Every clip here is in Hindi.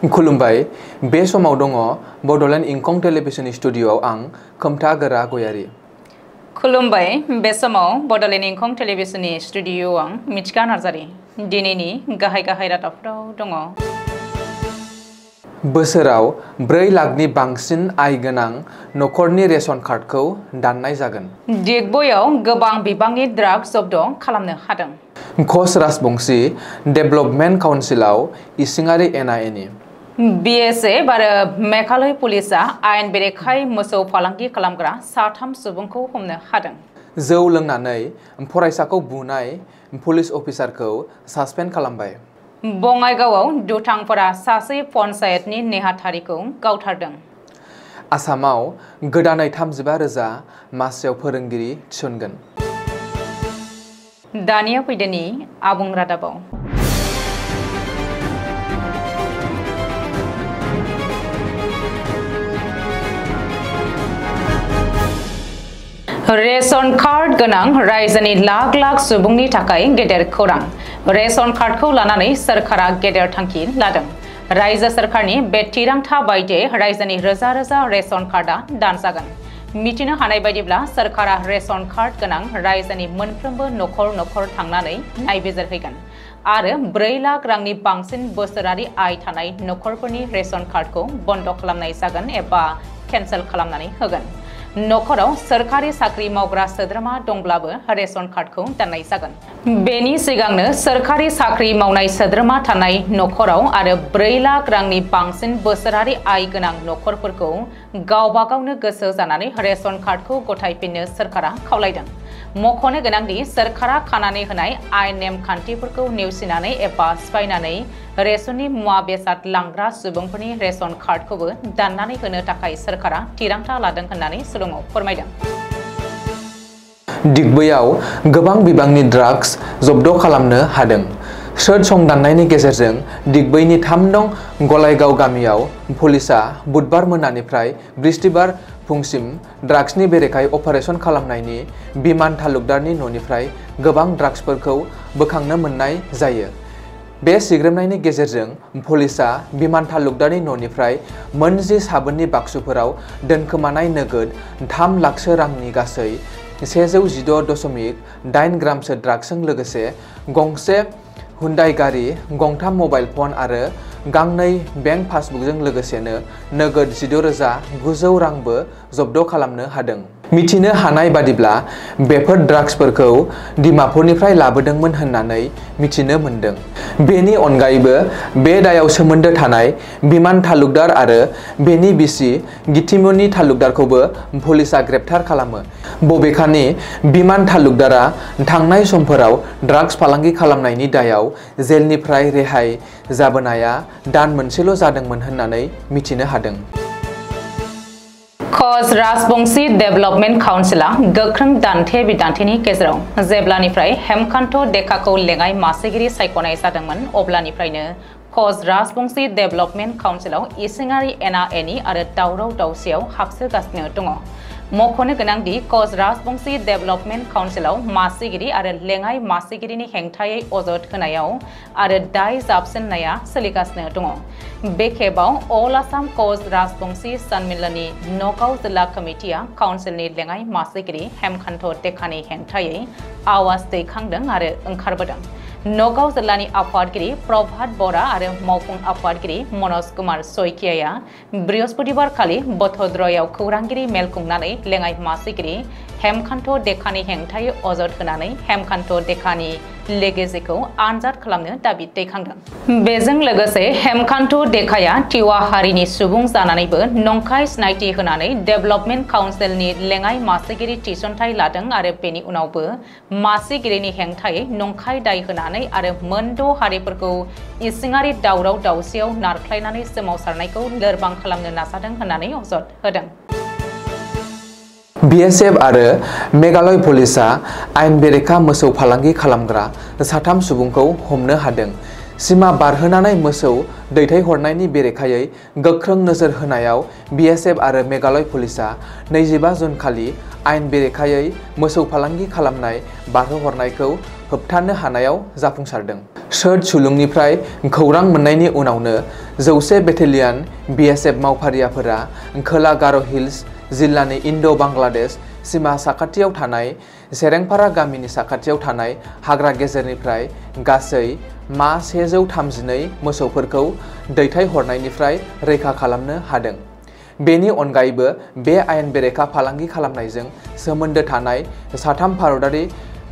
खुलुमबाय बे समाव दङ बडोलेण्ड इंखं टेलिभिजन स्टुडिय'आव आं खोमथा गोरा गयारि। खुलुमबाय बे समाव बडोलेण्ड इंखं टेलिभिजननि स्टुडिय'आव आं मिथिका नार्जारि। दिनैनि गाहाय रादाबफोराव दङ। बोसोराव 4 लाखनि बांसिन आय गोनां नखरनि रेशन कार्डखौ दाननाय जागोन। दिग्बयआव गोबां बिबांनि ड्राग्स जब्द खालामनो हादों। कच राजबंशी डेभेलपमेन्ट काउन्सिलाव इसिङारि एना-एनि। BSF आरो मेघालय पुलिसआ आयेन बेरेखायै मोसौ फालांगि खालामग्रा 3 सुबुंखौ हमनो हादों। जौ लोंनानै फरायसाखौ बुनाय पुलिस अफिसारखौ सासपेन्ड खालामबाय। बङाइगावआव दुथांफोरा सासे पन्चायतनि नेहाथारिखौ गावथारदों। आसामाव गोदानै 35,000 मासियाव फोरोंगिरि थिसनगोन। दानिया फैदोनि आबुं रादाबाव। रेशन कार्ड गोनां रायजोनि लाख सुबुंनि थाखाय गेदेर खौरां। रेशन कार्डखौ लानानै सोरखारा गेदेर थांखि लादों। रायजो सोरखारनि बे थिरांथा बायदियै रायजोनि रोजा रेशन कार्डआ दानजागोन। मिथिनो हानाय बायदिब्ला सोरखारा रेशन कार्ड गोनां रायजोनि मोनफ्रोमबो नखर थांनानै नायबिजिरहैगोन आरो 4 लाख रांनि बांसिन बोसोरारि आय थानाय नखरफोरनि रेशन कार्डखौ बन्द खालामनाय जागोन एबा केन्सेल खालामनानै होगोन। नखराव सोरखारि साख्रि मावग्रा सोद्रोमा दंब्लाबो रेशन कार्डखौ दाननाय जागोन। बेनि सिगांनो सोरखारि साख्रि मावनाय सोद्रोमा थानाय नखराव आरो 4 लाख रांनि बांसिन बोसोरारि आय गोनां नखरफोरखौ गावबा गावनो गोसो जानानै रेशन कार्डखौ गथायफिननो सोरखारा खावलायदों। मख'नो गोनांदि सोरखारा खानानै होनाय आयेन नेमखान्थिफोरखौ नेवसिनानै एबा सिफायनानै रेशननि मुवा बेसाद लांग्रा सुबुंफोरनि रेशन कार्डखौबो दाननानै होनो थाखाय सोरखारा थिरांथा लादों होननानै सुलुङाव फोरमायदों। दिग्बयआव गोबां बिबांनि ड्राग्स जब्द खालामनो हादों। स्रोद संदाननायनि गेजेरजों दिग्बयनि 3 नं गलायगाव गामियाव पुलिसआ बुधबार मोनानिफ्राय बृहस्पतिबार फुंसिम ड्राग्सनि बेरेखायै अपारेशन खालामनायनि बिमान तालुकदारनि न'निफ्राय गोबां ड्राग्सफोरखौ बोखांनो मोननाय जायो। बे सिग्रोमनायनि गेजेरजों पुलिसआ बिमान तालुकदारनि न'निफ्राय मोनजि साबोननि बाक्सुफोराव दोनखोमानाय नोगोद 3 लाखसो रांनि गासै 116.8 ग्रामसो ड्राग्सजों लोगोसे गंसे हुन्डाइ गारि, 2 मबाइल फन आरो 2 बेंक पासबुकजों लोगोसेनो नोगोद 16,900 रांबो जब्द खालामनो हादों। मिथिनो हानाय बादिब्ला बेफोर ड्राग्सफोरखौ डिमापुरनिफ्राय लाबोदोंमोन होननानै मिथिनो मोन्दों। बेनि अनगायैबो बे दायाव सोमोन्दो थानाय बिमान तालुकदार आरो बेनि बिसि गितिमुनि तालुकदारखौबो पुलिसआ ग्रेप्तार खालामो। बबेखानि बिमान तालुकदारा थांनाय समफोराव ड्राग्स फालांगि खालामनायनि दायाव जेलनिफ्राय रेहाय जाबोनाया दान मोनसेल' जादोंमोन होननानै मिथिनो हादों। कच राजबंशी डेभेलपमेन्ट काउन्सिलआ गोख्रों दान्थे-बिदान्थेनि गेजेराव जेब्लानिफ्राय हेमकान्त देकाखौ लेङाइ मासिगिरि सायख'नाय जादोंमोन अब्लानिफ्रायनो कच राजबंशी डेभेलपमेन्ट काउन्सिलआव इसिङारि एना-एनि आरो दावराव-दावसियाव हाबसोगासिनो दङ। मख'नो गोनांदि कच राजबंशी डेभेलपमेन्ट काउन्सिलआव मासिगिरि आरो लेङाइ मासिगिरिनि हेंथायै अजद होनायाव आरो दाय जाबसिननाया सोलिगासिनो दङ। बे खेबाव अल आसाम कच राजबंशी सन्मिलननि नगाव जिल्ला कमिटिया काउन्सिलनि लेङाइ मासिगिरि हेमकान्त देकानि हेंथायै आवाज दैखांदों आरो ओंखारबोदों। नगाव जिल्लानि आफादगिरि प्रभात बरा आरो मावफुं आफादगिरि मनज कुमार सयकियाया बृहस्पतिबारखालि बथद्रयाव खौरांगिरि मेल खुंनानै लेङाइ मासिगिरि हेमकान्त देकानि हेंथायै अजद होनानै हेमकान्त देकानि लेगेसिखौ आनजाद खालामनो दाबि दैखांदों। बेजों लोगोसे हेमकान्त देकाया टिवा हारिनि सुबुं जानानैबो नंखाय सिनायथि होनानै डेभेलपमेन्ट काउन्सिलनि लेङाइ मासिगिरि थिसनथाइ लादों आरो बेनि उनावबो मासिगिरिनि हेंथायै नंखाय दाय होनानै आरो मोन6 हारिफोरखौ इसिङारि दावराव-दावसियाव नारख्लायनानै सोमावसारनायखौ लोरबां खालामनो नाजादों होननानै अजद होदों। BSF आरो मेघालय पुलिसआ आयेन बेरेखा मोसौ फालांगि खालामग्रा 3 सुबुंखौ हमनो हादों। सीमा बारहोनानै मोसौ दैथायहरनायनि बेरेखायै गोख्रों नोजोर होनायाव BSF आरो मेघालय पुलिसआ 25 जुन खालि आयेन बेरेखायै मोसौ फालांगि खालामनाय बारहोहरनायखौ होबथानो हानायाव जाफुंसारदों। सोर्ट सुलुंनिफ्राय खौरां मोननायनि उनावनो 100 बेटेलियन BSF मावफारियाफोरा खोला गार' हिल्स जिल्लानि इन्ड'-बांग्लादेश सीमा साखाथियाव थानाय सेरेंपारा गामिनि साखाथियाव थानाय हाग्रा गेजेरनिफ्राय गासै मा 132 मोसौफोरखौ दैथायहरनायनिफ्राय रैखा खालामनो हादों। बेनि अनगायैबो बे आयेन बेरेखा फालांगि खालामनायजों सोमोन्दो थानाय 3 भारतारि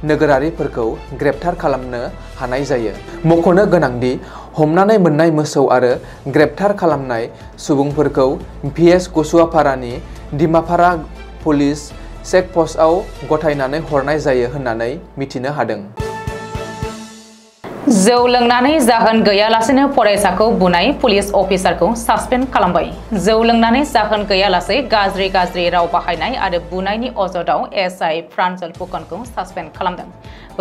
नोगोरारिफोरखौ ग्रेप्तार खालामनो हानाय जायो। मख'नो गोनांदि हमनानै मोननाय मोसौ आरो ग्रेप्तार खालामनाय सुबुंफोरखौ VS कुसुवापारानि दिमापारा पुलिस चेकप'स्टआव गथायनानै हरनाय जायो होननानै मिथिनो हादों। जौ लोंनानै जाहोन गैयालासेनो फरायसाखौ बुनाय पुलिस अफिसारखौ सासपेन्ड खालामबाय। जौ लोंनानै जाहोन गैयालासे गाज्रि राव बाहायनाय आरो बुनायनि अजदाव SI प्रान्जल फुकनखौ सासपेन्ड खालामदों।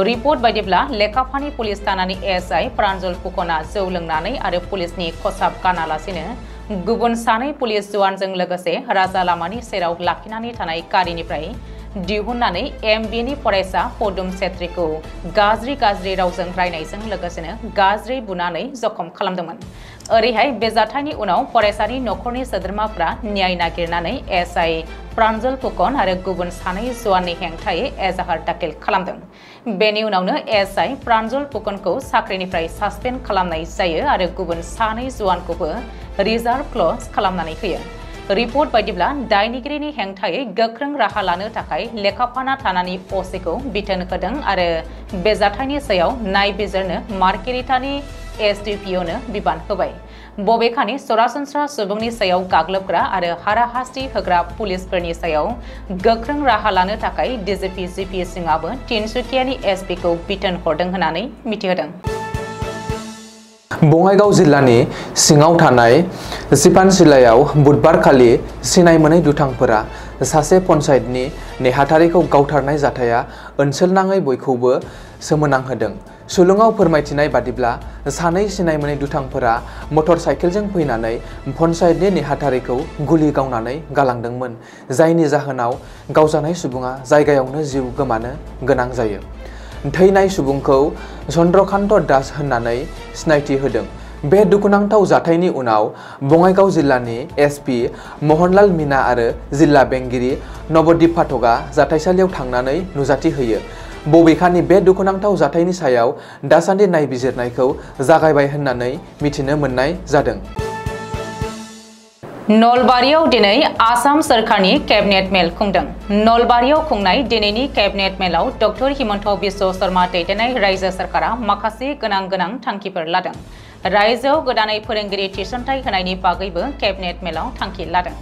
रिपर्ट बायदिब्ला लेखापानि पुलिस थानानि SI प्रान्जल फुकना जौ लोंनानै आरो पुलिसनि खसाब गानालासेनो गुबुन 2 पुलिस जवानजों लोगोसे राजा लामानि सेराव लाखिनानै थानाय गारिनिफ्राय दिहुननानै MBनि फरायसा पदुम छेत्रीखौ गाज्रि रावजों रायनायजों लोगोसेनो गाज्रि बुनानै जखम खालामदोंमोन। ओरैहाय बे जाथायनि उनाव फरायसानि नखरनि सोद्रोमाफ्रा न्याय नागिरनानै SI प्रान्जल फुकन आरो गुबुन 2 जवाननि हेंथायै एजाहार दाखिल खालामदों। बेनि उनावनो SI प्रान्जल फुकनखौ साख्रिनिफ्राय सासपेन्ड खालामनाय जायो आरो गुबुन 2 जवानखौबो रिजार्भ क्लज खालामनानै होयो। रिपर्ट बायदिब्ला दायनिगिरिनि हेंथायै गोख्रों राहा लानो थाखाय लेखापाना थानानि OC-खौ बिथोन होदों आरो बे जाथायनि सायाव नायबिजिरनो मार्केरिटानि SDPO-नो बिबान होबाय। बबेखानि सरासनस्रा सुबुंनि सायाव गाग्लोबग्रा आरो हाराहास्ति होग्रा पुलिसफोरनि सायाव गोख्रों राहा लानो थाखाय DGP GP सिंहआबो तिनसुकियानि SP-खौ बिथोन हरदों होननानै मिथिहोदों। बङाइगाव जिल्लानि सिङाव थानाय सिपानसिलायाव बुधबारखालि सिनाय मोनै दुथांफोरा सासे पन्चायतनि नेहाथारिखौ गावथारनाय जाथाया ओनसोलनाङै बयखौबो सोमोनांहोदों। सुलुङाव फोरमायथिनाय बादिब्ला 2 सिनाय मोनै दुथांफोरा मटर साइकेलजों फैनानै पन्चायतनि नेहाथारिखौ गुलि गावनानै गालांदोंमोन, जायनि जाहोनाव गावजानाय सुबुङा जायगायावनो जिउ गोमानो गोनां जायो। थैनाय सुबुंखौ चन्द्रकान्त दास होननानै सिनायथि होदों। बे दुखुनांथाव जाथायनि उनाव बङाइगाव जिल्लानि SP महनलाल मीना आरो जिल्ला बेंगिरि नवदीप पाठकआ जाथायसालियाव थांनानै नुजाथि होयो। बबेखानि बे दुखुनांथाव जाथायनि सायाव दासान्दि नायबिजिरनायखौ जागायबाय होननानै मिथिनो मोननाय जादों। नलबारियाव दिनै आसाम सोरखारनि केबिनेट मेल खुंदों। नलबारियाव खुंनाय दिनैनि केबिनेट मेलाव डक्टर हिमन्त बिश्व शर्मा दैदेननाय रायजो सोरखारा माखासे गोनां थांखिफोर लादों। रायजोआव गोदानै फोरोंगिरि थिसनथाइ होनायनि बागैबो केबिनेट मेलाव थांखि लादों।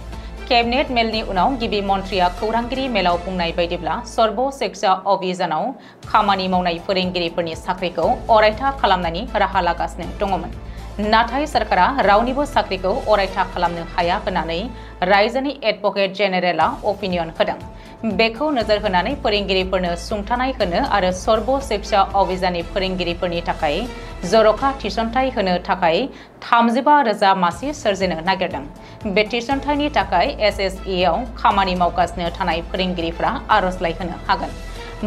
केबिनेट मेलनि उनाव गिबि मन्थ्रिया खौरांगिरि मेलाव बुंनाय बायदिब्ला सर्व शिक्षा अभियानाव खामानि मावनाय फोरोंगिरिफोरनि साख्रिखौ अरायथा खालामनायनि राहा लागासिनो दङमोन। नाथाय सोरखारा रावनिबो साख्रिखौ अरायथा खालामनो हाया होननानै रायजोनि एडभकेट जेनेरेलआ अपिनियन होदों। बेखौ नोजोर होनानै फोरोंगिरिफोरनो सुंथानाय होनो आरो सर्व शिक्षा अभियाननि फोरोंगिरिफोरनि थाखाय जर'खा थिसनथाइ होनो थाखाय 35,000 मासि सोरजिनो नागिरदों। बे थिसनथाइनि थाखाय SSE-आव खामानि मावगासिनो थानाय फोरोंगिरिफ्रा आर'जलाइ होनो हागोन।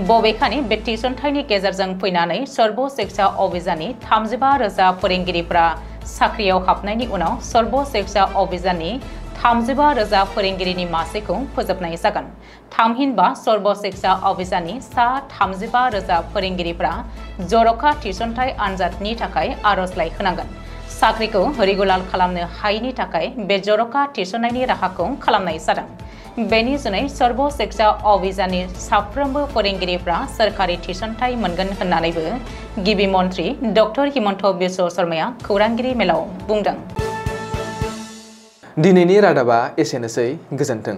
बबेखानि बे थिसनथाइनि गेजेरजों फैनानै सर्व शिक्षा अभियाननि 35,000 फोरोंगिरिफ्रा साख्रियाव हाबनायनि उनाव सर्व शिक्षा अभियाननि 35,000 फोरोंगिरिनि मासिखौ फोजोबनाय जागोन। थामहिनबा सर्व शिक्षा अभियाननि सा 35,000 फोरोंगिरिफ्रा जर'खा थिसनथाइ आनजादनि थाखाय आर'जलाइ होनांगोन। साख्रिखौ रेगुलार खालामनो हायैनि थाखाय बे जर'खा थिसननायनि राहाखौ खालामनाय जादों। बेनि जुनै सर्व शिक्षा अभियाननि साफ्रोमबो फोरोंगिरिफ्रा सोरखारि थिसनथाइ मोनगोन होननानैबो गिबि मन्थ्रि डक्टर हिमन्त बिश्व शर्माया खौरांगिरि मेलाव बुंदों। दिनैनि रादाबा एसेनोसै। गोजोन्थों।